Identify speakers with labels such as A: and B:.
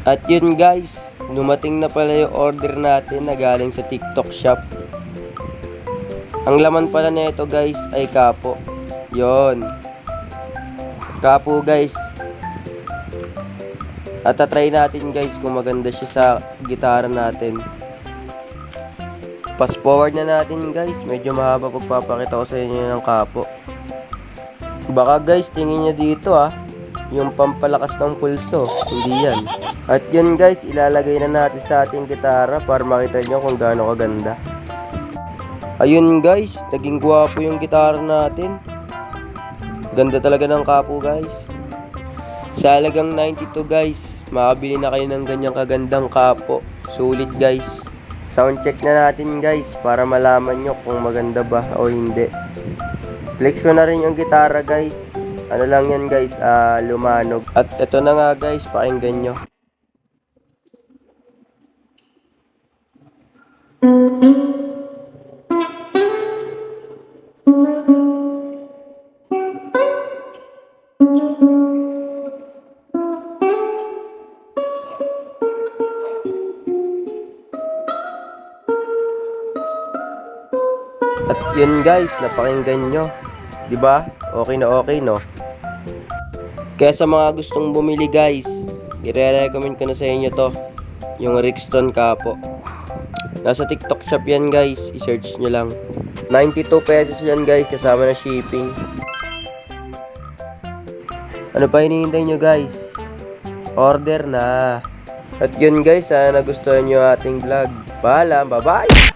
A: At yun guys, dumating na pala yung order natin na galing sa TikTok shop. Ang laman pala nito guys ay kapo. Yon. Kapo guys. At tatry natin guys kung maganda siya sa gitara natin. Fast forward na natin guys. Medyo mahaba pagpapakita ko sa inyo ng kapo. Baka guys tingin nyo dito yung pampalakas ng pulso. Hindi yan. At yun guys, ilalagay na natin sa ating gitara para makita nyo kung gaano kaganda. Ayun guys, naging gwapo yung gitara natin. Ganda talaga ng kapo guys. Sa halagang 92 guys, makabili na kayo ng ganyang kagandang kapo. Sulit guys. Sound check na natin guys para malaman nyo kung maganda ba o hindi. Flex ko na rin yung gitara guys. Ano lang yan guys, lumanog. At ito na nga guys, pakinggan nyo. At yun guys, napakinggan nyo. 'Di ba? Okay na okay, no? Kaya sa mga gustong bumili guys, i-recommend ko na sa inyo to, yung Rixton Capo. Nasa TikTok shop yan guys, i-search nyo lang. 92 pesos yan guys, kasama na shipping. Ano pa hinihintay nyo guys? Order na. At yun guys, sana nagustuhan nyo ating vlog. Paalam, bye bye!